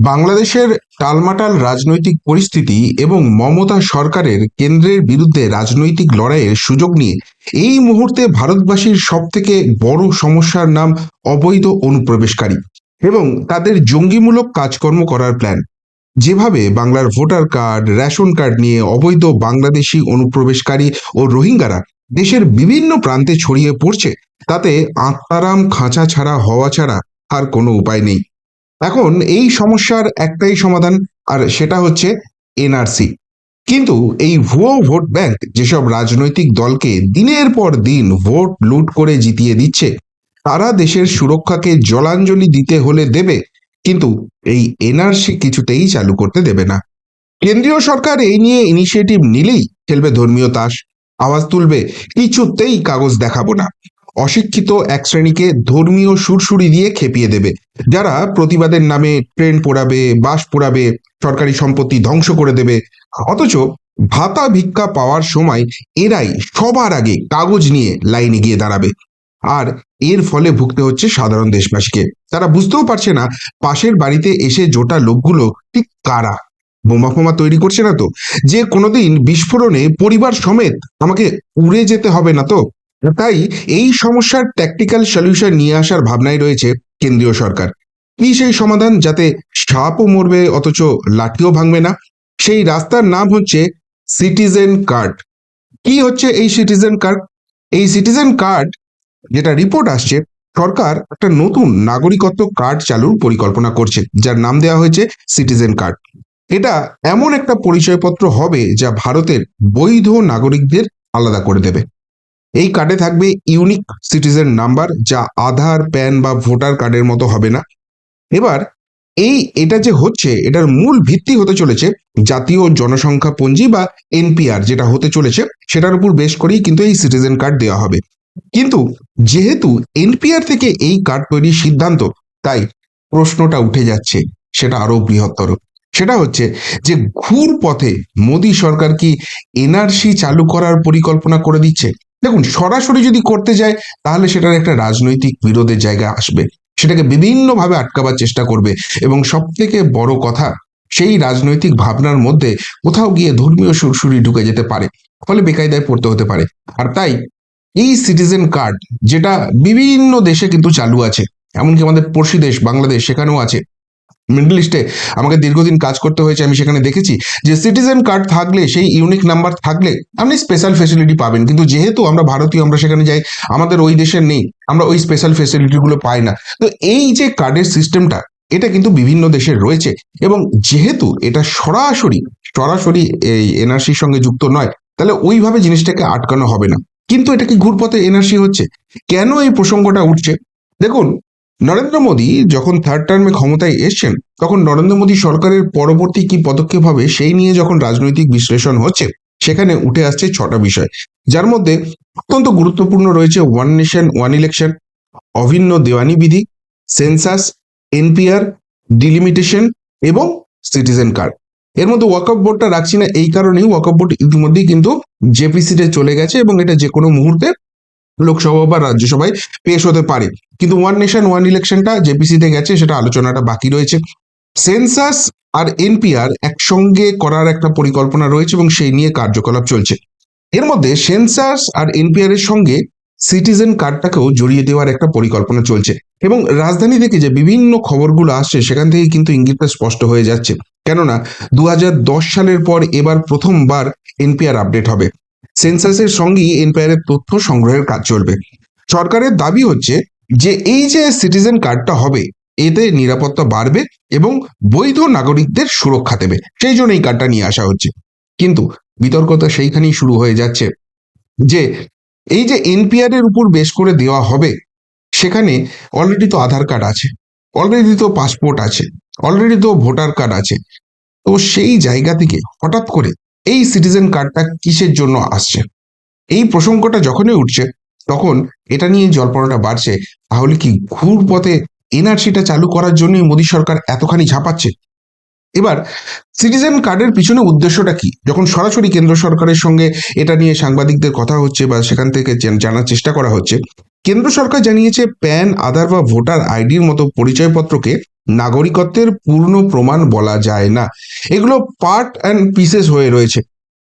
বাংলাদেশের টালমাটাল রাজনৈতিক পরিস্থিতি এবং মমতা সরকারের কেন্দ্রের বিরুদ্ধে রাজনৈতিক লড়াইয়ের সুযোগ নিয়ে এই মুহূর্তে ভারতবাসীর সব থেকে বড় সমস্যার নাম অবৈধ অনুপ্রবেশকারী এবং তাদের জঙ্গিমূলক কাজকর্ম করার প্ল্যান। যেভাবে বাংলার ভোটার কার্ড, রেশন কার্ড নিয়ে অবৈধ বাংলাদেশি অনুপ্রবেশকারী ও রোহিঙ্গারা দেশের বিভিন্ন প্রান্তে ছড়িয়ে পড়ছে, তাতে আত্মারাম খাঁচা ছাড়া হওয়া ছাড়া আর কোনো উপায় নেই। এখন এই সমস্যার একটাই সমাধান, আর সেটা হচ্ছে এনআরসি। কিন্তু এই ভুয়ো ভোট ব্যাংক যেসব রাজনৈতিক দলকে দিনের পর দিন ভোট লুট করে জিতিয়ে দিচ্ছে, তারা দেশের সুরক্ষাকে জলাঞ্জলি দিতে হলে দেবে, কিন্তু এই এনআরসি কিছুতেই চালু করতে দেবে না। কেন্দ্রীয় সরকার এই নিয়ে ইনিশিয়েটিভ নিলেই খেলবে ধর্মীয় তাস, আওয়াজ তুলবে কিছুতেই কাগজ দেখাবো না, অশিক্ষিত এক শ্রেণীকে ধর্মীয় সুরসুরি দিয়ে খেপিয়ে দেবে, যারা প্রতিবাদের নামে ট্রেন পোড়াবে, বাস পোড়াবে, সরকারি সম্পত্তি ধ্বংস করে দেবে। অথচ ভাতা ভিক্ষা পাওয়ার সময় এরাই সবার আগে কাগজ নিয়ে লাইনে গিয়ে দাঁড়াবে। আর এর ফলে ভুগতে হচ্ছে সাধারণ দেশবাসীকে। তারা বুঝতেও পারছে না পাশের বাড়িতে এসে জোটা লোকগুলো ঠিক কারা। বোমা ফোমা তৈরি করছে না তো, যে কোনোদিন বিস্ফোরণে পরিবার সমেত আমাকে উড়ে যেতে হবে না তো। তাই এই সমস্যার ট্যাকটিক্যাল সলিউশন নিয়ে আসার ভাবনায় রয়েছে কেন্দ্রীয় সরকার। কি সেই সমাধান, যাতে সাপও মরবে অথচ লাঠিও ভাঙবে না? সেই রাস্তার নাম হচ্ছে সিটিজেন কার্ড। কি হচ্ছে এই সিটিজেন কার্ড? এই সিটিজেন কার্ড, যেটা রিপোর্ট আসছে, সরকার একটা নতুন নাগরিকত্ব কার্ড চালুর পরিকল্পনা করছে, যার নাম দেওয়া হয়েছে সিটিজেন কার্ড। এটা এমন একটা পরিচয়পত্র হবে যা ভারতের বৈধ নাগরিকদের আলাদা করে দেবে। এই কার্ডে থাকবে ইউনিক সিটিজেন নাম্বার, যা আধার, প্যান বা ভোটার কার্ডের মতো হবে না। এবার এটা যে হচ্ছে, এটার মূল ভিত্তি হতে চলেছে জাতীয় জনসংখ্যা পঞ্জি বা এনপিআর, যেটা হতে চলেছে সেটার উপর বেশ করেই কিন্তু এই সিটিজেন কার্ড দেওয়া হবে। কিন্তু যেহেতু এনপিআর থেকে এই কার্ড তৈরির সিদ্ধান্ত, তাই প্রশ্নটা উঠে যাচ্ছে সেটা আরো বৃহত্তর। সেটা হচ্ছে যে ঘুর পথে মোদী সরকার কি এনআরসি চালু করার পরিকল্পনা করে দিচ্ছে? দেখুন, সরাসরি যদি করতে যায় তাহলে সেটার একটা রাজনৈতিক বিরোধের জায়গা আসবে, সেটাকে বিভিন্নভাবে আটকাবার চেষ্টা করবে, এবং সব থেকে বড় কথা, সেই রাজনৈতিক ভাবনার মধ্যে কোথাও গিয়ে ধর্মীয় সুরসুরি ঢুকে যেতে পারে, ফলে বেকায়দায় পড়তে হতে পারে। আর তাই এই সিটিজেন কার্ড, যেটা বিভিন্ন দেশে কিন্তু চালু আছে, এমনকি আমাদের পড়শি দেশ বাংলাদেশ সেখানেও আছে, মিডল ইস্টে আমাকে দীর্ঘদিন কাজ করতে হয়েছে, আমি সেখানে দেখেছি যে সিটিজেন কার্ড থাকলে, সেই ইউনিক নাম্বার থাকলে আপনি স্পেশাল ফেসিলিটি পাবেন। কিন্তু যেহেতু আমরা ভারতীয়, আমরা সেখানে যাই, আমাদের ওই দেশের নেই, আমরা ওই স্পেশাল ফেসিলিটিগুলো পাই না। তো এই যে কার্ডের সিস্টেমটা, এটা কিন্তু বিভিন্ন দেশের রয়েছে, এবং যেহেতু এটা সরাসরি সরাসরি এই এনআরসির সঙ্গে যুক্ত নয়, তাহলে ওইভাবে জিনিসটাকে আটকানো হবে না। কিন্তু এটা কি ঘুরপথে এনআরসি হচ্ছে? কেন এই প্রসঙ্গটা উঠছে? দেখুন, নরেন্দ্র মোদী যখন থার্ড টার্মে ক্ষমতায় এসছেন, তখন নরেন্দ্র মোদী সরকারের পরবর্তী কি পদক্ষেপ হবে সেই নিয়ে যখন রাজনৈতিক বিশ্লেষণ হচ্ছে, সেখানে উঠে আসছে 6টা বিষয়, যার মধ্যে অত্যন্ত গুরুত্বপূর্ণ রয়েছে ওয়ান নেশন ওয়ান ইলেকশন, অভিন্ন দেওয়ানি বিধি, সেন্সাস, এনপিআর, ডিলিমিটেশন এবং সিটিজেন কার্ড। এর মধ্যে ওয়াকফ বোর্ডটা রাখছি না এই কারণেই, ওয়াকফ বোর্ড ইতিমধ্যেই কিন্তু জেপিসিতে চলে গেছে এবং এটা যে কোনো মুহূর্তে লোকসভা বা রাজ্যসভায় পেশ হতে পারে। কিন্তু ওয়ান নেশন ওয়ান ইলেকশনটা জেপিসিতে গেছে, সেটা আলোচনাটা বাকি রয়েছে। সেন্সাস আর এনপিআর একসঙ্গে করার একটা পরিকল্পনা রয়েছে এবং সেই নিয়ে কার্যকলাপ চলছে। এর মধ্যে সেন্সাস আর এনপিআর এর সঙ্গে সিটিজেন কার্ডটাকেও জড়িয়ে দেওয়ার একটা পরিকল্পনা চলছে, এবং রাজধানী থেকে যে বিভিন্ন খবরগুলো আসছে সেখান থেকে কিন্তু ইঙ্গিতটা স্পষ্ট হয়ে যাচ্ছে। কেননা 2010 সালের পর এবার প্রথমবার এনপিআর আপডেট হবে। সেন্সাসের সঙ্গেই এনপিআর এর তথ্য সংগ্রহের কাজ চলবে। সরকারের দাবি হচ্ছে যে এই যে সিটিজেন কার্ডটা হবে, এতে নিরাপত্তা বাড়বে এবং বৈধ নাগরিকদের সুরক্ষা দেবে, সেই জন্য এই কার্ডটা নিয়ে আসা হচ্ছে। কিন্তু বিতর্কতা সেইখানেই শুরু হয়ে যাচ্ছে যে এই যে এনপিআর এর উপর বেশ করে দেওয়া হবে, সেখানে অলরেডি তো আধার কার্ড আছে, অলরেডি তো পাসপোর্ট আছে, অলরেডি তো ভোটার কার্ড আছে। তো সেই জায়গা থেকে হঠাৎ করে এই সিটিজেন কার্ডটা কিসের জন্য আসছে? এই প্রসঙ্গটা যখনই উঠছে, তখন এটা নিয়ে জল্পনাটা বাড়ছে, তাহলে কি ঘুর পথে এনআরসিটা চালু করার জন্যই মোদী সরকার এতখানি ঝাঁপাচ্ছে? এবার সিটিজেন কার্ডের পিছনে উদ্দেশ্যটা কি? যখন সরাসরি কেন্দ্র সরকারের সঙ্গে এটা নিয়ে সাংবাদিকদের কথা হচ্ছে বা সেখান থেকে জানার চেষ্টা করা হচ্ছে, কেন্দ্র সরকার জানিয়েছে প্যান, আধার বা ভোটার আইডির মতো পরিচয়পত্রকে নাগরিকত্বের পূর্ণ প্রমাণ বলা যায় না। এগুলো পার্ট অ্যান্ড পিসেস হয়ে রয়েছে।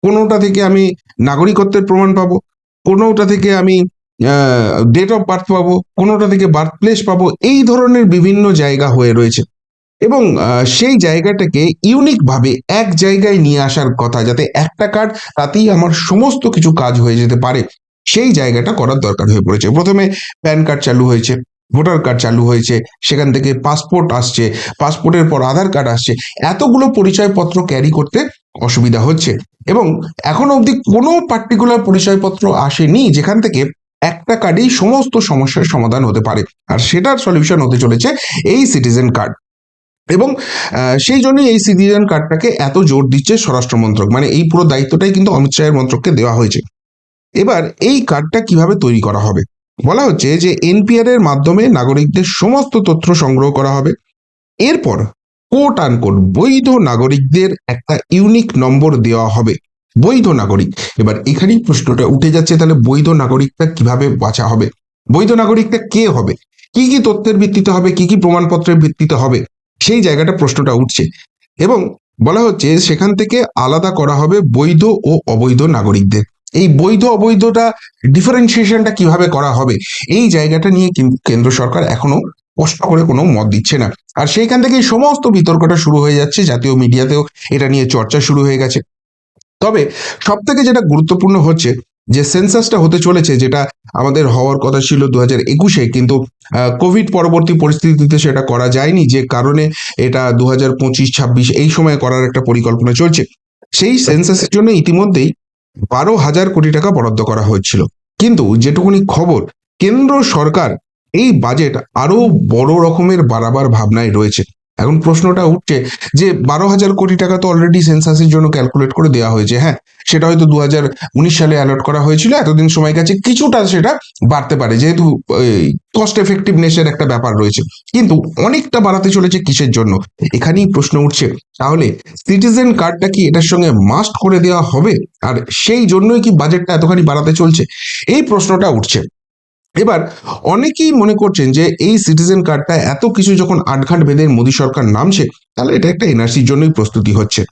কোনোটা থেকে আমি নাগরিকত্বের প্রমাণ পাবো, কোনোটা থেকে আমি ডেট অফ বার্থ পাবো, কোনোটা থেকে বার্থ প্লেস পাবো, এই ধরনের বিভিন্ন জায়গা হয়ে রয়েছে। এবং সেই জায়গাটাকে ইউনিক ভাবে এক জায়গায় নিয়ে আসার কথা, যাতে একটা কার্ড তাতেই আমার সমস্ত কিছু কাজ হয়ে যেতে পারে, সেই জায়গাটা করার দরকার হয়ে পড়েছে। প্রথমে প্যান কার্ড চালু হয়েছে, ভোটার কার্ড চালু হয়েছে, সেখান থেকে পাসপোর্ট আসছে, পাসপোর্টের পর আধার কার্ড আসছে। এতগুলো পরিচয়পত্র ক্যারি করতে অসুবিধা হচ্ছে, এবং এখনো অবধি কোনো পার্টিকুলার পরিচয়পত্র আসেনি যেখান থেকে একটা কার্ডেই সমস্ত সমস্যার সমাধান হতে পারে। আর সেটার সলিউশন হতে চলেছে এই সিটিজেন কার্ড। এবং সেই জন্যই এই সিটিজেন কার্ডটাকে এত জোর দিচ্ছে স্বরাষ্ট্র মন্ত্রক, মানে এই পুরো দায়িত্বটাই কিন্তু অমিত শাহের মন্ত্রককে দেওয়া হয়েছে। এবার এই কার্ডটা কিভাবে তৈরি করা হবে? বলা হচ্ছে যে এনপিআর এর মাধ্যমে নাগরিকদের সমস্ত তথ্য সংগ্রহ করা হবে। এরপর কোট আনকোট বৈধ নাগরিকদের একটা ইউনিক নম্বর দেওয়া হবে। বৈধ নাগরিক, এবার এখানেই প্রশ্নটা উঠে যাচ্ছে, তাহলে বৈধ নাগরিকটা কিভাবে বাছা হবে? বৈধ নাগরিকটা কে হবে? কি কি তথ্যের ভিত্তিতে হবে, কি কি প্রমাণপত্রের ভিত্তিতে হবে, সেই জায়গাটা প্রশ্নটা উঠছে। এবং বলা হচ্ছে সেখান থেকে আলাদা করা হবে বৈধ ও অবৈধ নাগরিকদের। এই বৈধ অবৈধটা ডিফারেন্সিয়েশনটা কিভাবে করা হবে, এই জায়গাটা নিয়ে কিন্তু কেন্দ্র সরকার এখনো স্পষ্ট করে কোনো মত দিচ্ছে না। আর সেইখান থেকেই সমস্ত বিতর্কটা শুরু হয়ে যাচ্ছে, জাতীয় মিডিয়াতেও এটা নিয়ে চর্চা শুরু হয়ে গেছে। তবে সব থেকে যেটা গুরুত্বপূর্ণ হচ্ছে যে সেন্সাসটা হতে চলেছে, যেটা আমাদের হওয়ার কথা ছিল 2021-এ, কিন্তু কোভিড পরবর্তী পরিস্থিতিতে সেটা করা যায়নি, যে কারণে এটা 2025-26 এই সময় করার একটা পরিকল্পনা চলছে। সেই সেন্সাসের জন্য ইতিমধ্যেই 12,000 কোটি টাকা বরাদ্দ করা হয়েছিল, কিন্তু যেটুকুনি খবর, কেন্দ্র সরকার এই বাজেট আরো বড় রকমের বাড়াবার ভাবনায় রয়েছে। এখন প্রশ্নটা উঠছে যে 12,000 কোটি টাকা তো অলরেডি সেন্সাসের জন্য ক্যালকুলেট করে দেওয়া হয়েছে। হ্যাঁ, সেটা হয়তো 2019 সালে অ্যালট করা হয়েছিল, এতদিন সময় গেছে, কিছুটা সেটা বাড়তে পারে, যেহেতু কস্ট এফেক্টিভনেসের একটা ব্যাপার রয়েছে, কিন্তু অনেকটা বাড়াতে চলেছে কিসের জন্য? এখানেই প্রশ্ন উঠছে, তাহলে সিটিজেন কার্ডটা কি এটার সঙ্গে মাস্ট করে দেওয়া হবে? আর সেই জন্যই কি বাজেটটা এতখানি বাড়াতে চলছে? এই প্রশ্নটা উঠছে। এবার অনেকেই মনে করছেন যে এই সিটিজেন কার্ডটা এত কিছু যখন আটঘাট বেঁধে মোদী সরকার নামছে, তাহলে এটা একটা এনআরসির জন্যই প্রস্তুতি হচ্ছে।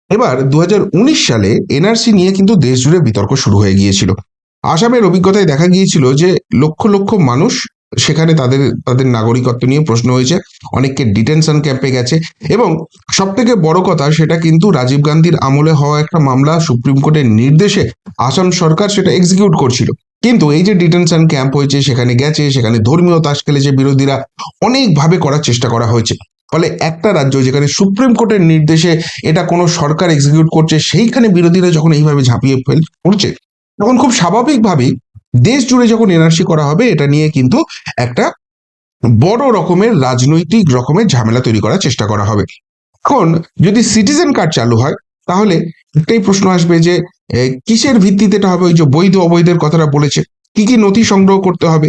এবার 2019 সালে এনআরসি নিয়ে কিন্তু দেশ জুড়ে বিতর্ক শুরু হয়ে গিয়েছিল। আসামের অভিজ্ঞতায় দেখা গিয়েছিল যে লক্ষ লক্ষ মানুষ সেখানে তাদের তাদের নাগরিকত্ব নিয়ে প্রশ্ন হয়েছে, অনেককে ডিটেনশন ক্যাম্পে গেছে। এবং সব থেকে বড় কথা, সেটা কিন্তু রাজীব গান্ধীর আমলে হওয়া একটা মামলা, সুপ্রিম কোর্টের নির্দেশে আসাম সরকার সেটা এক্সিকিউট করছিল। কিন্তু এই যে ডিটেনশন ক্যাম্প হয়েছে, সেখানে গেছে, সেখানে ধর্মীয় তাস খেলেছে বিরোধীরা, অনেকভাবে করার চেষ্টা করা হয়েছে। ফলে একটা রাজ্য যেখানে সুপ্রিম কোর্টের নির্দেশে এটা কোনো সরকার এক্সিকিউট করছে, সেইখানে বিরোধীরা যখন এইভাবে ঝাঁপিয়ে পড়ছে, তখন খুব স্বাভাবিকভাবেই দেশ জুড়ে যখন এনআরসি করা হবে, এটা নিয়ে কিন্তু একটা বড় রকমের রাজনৈতিক রকমের ঝামেলা তৈরি করার চেষ্টা করা হবে। এখন যদি সিটিজেন কার্ড চালু হয়, তাহলে একটাই প্রশ্ন আসবে যে কিসের ভিত্তিতে এটা হবে? ওই যে বৈধ অবৈধের কথাটা বলেছে, কি কি নথি সংগ্রহ করতে হবে?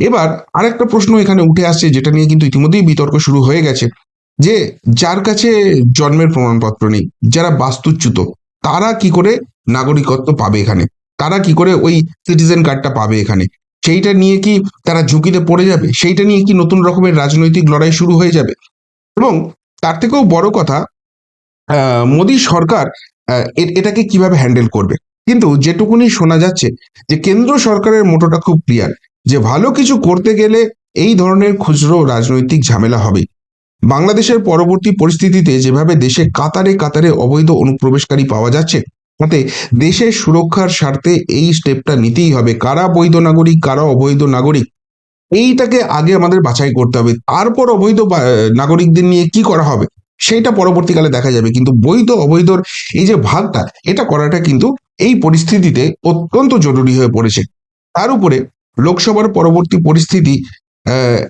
এবার আরেকটা প্রশ্ন এখানে উঠে আসছে, যেটা নিয়ে কিন্তু ইতিমধ্যেই বিতর্ক শুরু হয়ে গেছে, যে যার কাছে জন্মের প্রমাণপত্র নেই, যারা বাস্তুচ্যুত, তারা কি করে নাগরিকত্ব পাবে এখানে? তারা কি করে ওই সিটিজেন কার্ডটা পাবে এখানে? সেইটা নিয়ে কি তারা ঝুঁকিতে পড়ে যাবে? সেইটা নিয়ে কি নতুন রকমের রাজনৈতিক লড়াই শুরু হয়ে যাবে? এবং তার থেকেও বড় কথা, মোদী সরকার এটাকে কিভাবে হ্যান্ডেল করবে? কিন্তু যেটুকুনি শোনা যাচ্ছে যে কেন্দ্র সরকারের মোটোটা খুব ক্লিয়ার, যে ভালো কিছু করতে গেলে এই ধরনের খুচরো রাজনৈতিক ঝামেলা হবে। বাংলাদেশের পরবর্তী পরিস্থিতিতে যেভাবে দেশে কাতারে কাতারে অবৈধ অনুপ্রবেশকারী পাওয়া যাচ্ছে, তাতে দেশের সুরক্ষার স্বার্থে এই স্টেপটা নিতেই হবে। কারা বৈধ নাগরিক, কারা অবৈধ নাগরিক, এইটাকে আগে আমাদের বাছাই করতে হবে। তারপর অবৈধ নাগরিকদের নিয়ে কি করা হবে সেটা পরবর্তীকালে দেখা যাবে, কিন্তু বৈধ অবৈধর এই যে ভাগটা, এটা করাটা কিন্তু এই পরিস্থিতিতে অত্যন্ত জরুরি হয়ে পড়েছে। তার উপরে লোকসভার পরবর্তী পরিস্থিতি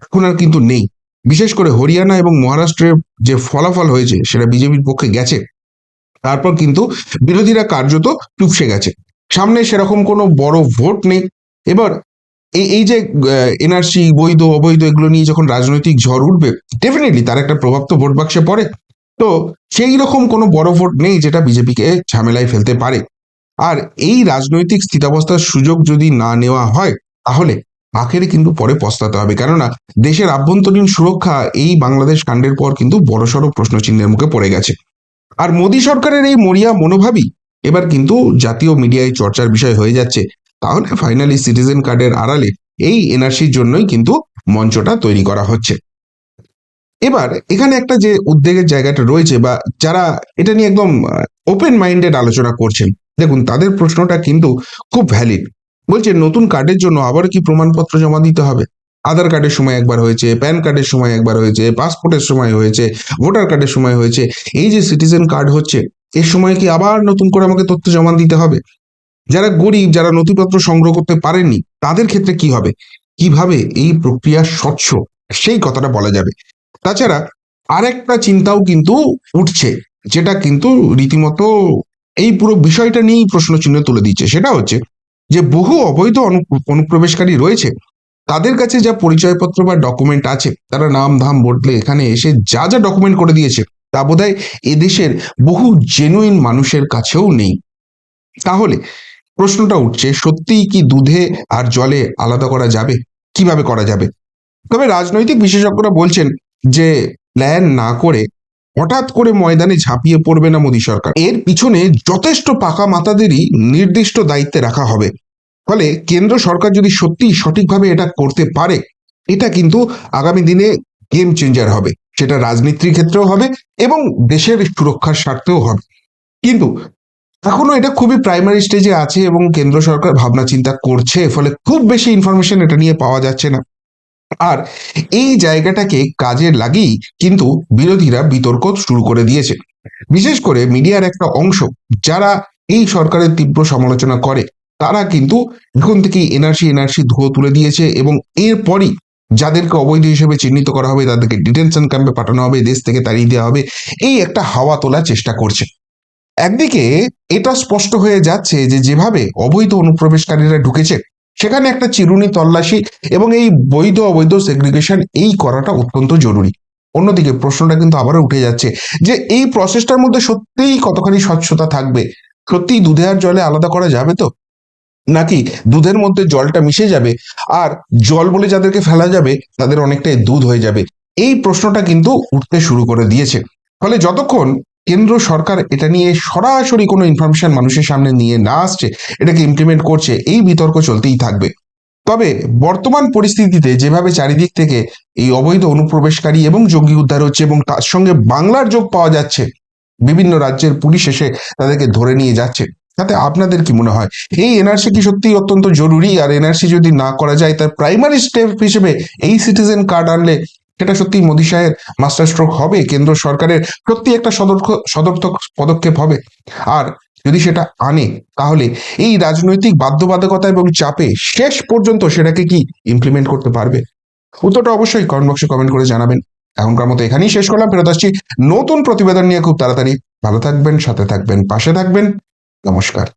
এখন আর কিন্তু নেই। বিশেষ করে হরিয়ানা এবং মহারাষ্ট্রের যে ফলাফল হয়েছে, সেটা বিজেপির পক্ষে গেছে। তারপর কিন্তু বিরোধীরা কার্যত চুপসে গেছে, সামনে সেরকম কোনো বড় ভোট নেই। এবার এই এই যে এনআরসি বৈধ অবৈধ এগুলো নিয়ে যখন রাজনৈতিক ঝড় উঠবে, ডেফিনেটলি তার একটা প্রভাব তো ভোট বাক্সে পড়ে। তো সেই রকম কোনো বড় ভোট নেই যেটা বিজেপিকে ঝামেলায় ফেলতে পারে। আর এই রাজনৈতিক স্থিতাবস্থার সুযোগ যদি না নেওয়া হয়, তাহলে আখেরে কিন্তু পরে পস্তাতে হবে, কেননা দেশের আভ্যন্তরীণ সুরক্ষা এই বাংলাদেশ কাণ্ডের পর কিন্তু বড়সড় প্রশ্নচিহ্নের মুখে পড়ে গেছে। আর মোদী সরকারের এই মরিয়া মনোভাবই এবার কিন্তু জাতীয় মিডিয়ায় চর্চার বিষয় হয়ে যাচ্ছে। তাহলে ফাইনালি সিটিজেন কার্ডের আড়ালে এই এনআরসির জন্যই কিন্তু মঞ্চটা তৈরি করা হচ্ছে। এবার এখানে একটা যে উদ্বেগের জায়গাটা রয়েছে, বা যারা এটা নিয়ে একদম ওপেন মাইন্ডেড আলোচনা করছেন, দেখুন তাদের প্রশ্নটা কিন্তু খুব ভ্যালিড। বলছে নতুন কার্ডের জন্য আবার কি প্রমাণপত্র জমা দিতে হবে? আধার কার্ডের সময় একবার হয়েছে, প্যান কার্ডের সময় একবার হয়েছে, পাসপোর্টের সময় হয়েছে, ভোটার কার্ডের সময় হয়েছে, এই যে সিটিজেন কার্ড হচ্ছে এর সময় কি আবার নতুন করে আমাকে তথ্য জমা দিতে হবে? যারা গরিব, যারা নথিপত্র সংগ্রহ করতে পারেননি, তাদের ক্ষেত্রে কি হবে? কিভাবে এই প্রক্রিয়া স্বচ্ছ, সেই কথাটা বলা যাবে। তাছাড়া আরেকটা চিন্তাও কিন্তু উঠছে, যেটা কিন্তু রীতিমতো এই পুরো বিষয়টা নিয়েই প্রশ্নচিহ্ন তুলে দিচ্ছে। সেটা হচ্ছে যে বহু অবৈধ অনুপ্রবেশকারী রয়েছে, তাদের কাছে যা পরিচয়পত্র বা ডকুমেন্ট আছে, তারা নাম ধাম বদলে এখানে এসে যা যা ডকুমেন্ট করে দিয়েছে, তা বোধহয় এদেশের বহু জেনুইন মানুষের কাছেও নেই। তাহলে প্রশ্নটা উঠছে, সত্যিই কি দুধে আর জলে আলাদা করা যাবে? কিভাবে করা যাবে? তবে রাজনৈতিক বিশেষজ্ঞরা বলছেন যে প্ল্যান না করে হঠাৎ করে ময়দানে ঝাঁপিয়ে পড়বে না মোদী সরকার। এর পিছনে যথেষ্ট পাকা মাথাদেরই নির্দিষ্ট দায়িত্বে রাখা হবে। ফলে কেন্দ্র সরকার যদি সত্যি সঠিকভাবে এটা করতে পারে, এটা কিন্তু আগামী দিনে গেম চেঞ্জার হবে। সেটা রাজনীতির ক্ষেত্রেও হবে এবং দেশের সুরক্ষার স্বার্থেও হবে। কিন্তু এখনো এটা খুবই প্রাইমারি স্টেজে আছে এবং কেন্দ্র সরকার ভাবনা চিন্তা করছে, ফলে খুব বেশি ইনফরমেশন এটা নিয়ে পাওয়া যাচ্ছে না। আর এই জায়গাটাকে কাজে লাগিয়েই কিন্তু বিরোধীরা বিতর্ক শুরু করে দিয়েছে। বিশেষ করে মিডিয়ার একটা অংশ, যারা এই সরকারের তীব্র সমালোচনা করে, তারা কিন্তু এখন থেকেই এনআরসি এনআরসি ধুয়ো তুলে দিয়েছে এবং এরপরই যাদেরকে অবৈধ হিসেবে চিহ্নিত করা হবে তাদেরকে ডিটেনশন ক্যাম্পে পাঠানো হবে, দেশ থেকে তাড়িয়ে দেওয়া হবে, এই একটা হাওয়া তোলার চেষ্টা করছে। একদিকে এটা স্পষ্ট হয়ে যাচ্ছে যে যেভাবে অবৈধ অনুপ্রবেশকারীরা ঢুকেছে, সেখানে একটা চিরুনি তল্লাশি এবং এই বৈধ অবৈধ সেগ্রিগেশন এই করাটা অত্যন্ত জরুরি। অন্যদিকে প্রশ্নটা কিন্তু আবারও উঠে যাচ্ছে যে এই প্রসেসটার মধ্যে সত্যিই কতখানি স্বচ্ছতা থাকবে? সত্যিই দুধে আর জলে আলাদা করা যাবে তো, নাকি দুধের মধ্যে জলটা মিশে যাবে আর জল বলে যাদেরকে ফেলা যাবে তাদের অনেকটাই দুধ হয়ে যাবে? এই প্রশ্নটা কিন্তু উঠতে শুরু করে দিয়েছে। ফলে যতক্ষণ কেন্দ্র সরকার এটা নিয়ে সরাসরি কোনো ইনফরমেশন মানুষের সামনে নিয়ে না আসছে, এটাকে ইমপ্লিমেন্ট করছে, এই বিতর্ক চলতেই থাকবে। তবে বর্তমান পরিস্থিতিতে যেভাবে চারিদিক থেকে এই অবৈধ অনুপ্রবেশকারী এবং জঙ্গি উদ্ধার হচ্ছে এবং তার সঙ্গে বাংলার যোগ পাওয়া যাচ্ছে, বিভিন্ন রাজ্যের পুলিশ এসে তাদেরকে ধরে নিয়ে যাচ্ছে, তাতে আপনাদের কি মনে হয় এই এনআরসি কি সত্যিই অত্যন্ত জরুরি? আর এনআরসি যদি না করা যায়, তার প্রাইমারি স্টেপ হিসেবে এই সিটিজেন কার্ড আনলে সেটা সত্যি মোদী সাহেব মাস্টার স্ট্রোক হবে? কেন্দ্র সরকারের সত্যি একটা সদর্থক পদক্ষেপ হবে? আর যদি সেটা আনে, তাহলে এই রাজনৈতিক বাধ্যবাধকতা এবং চাপে শেষ পর্যন্ত সেটাকে কি ইমপ্লিমেন্ট করতে পারবে? উত্তরটা অবশ্যই কমেন্ট বক্সে কমেন্ট করে জানাবেন। এখনকার মতো এখানেই শেষ করলাম, ফেরত আসছি নতুন প্রতিবেদন নিয়ে খুব তাড়াতাড়ি। ভালো থাকবেন, সাথে থাকবেন, পাশে থাকবেন। নমস্কার।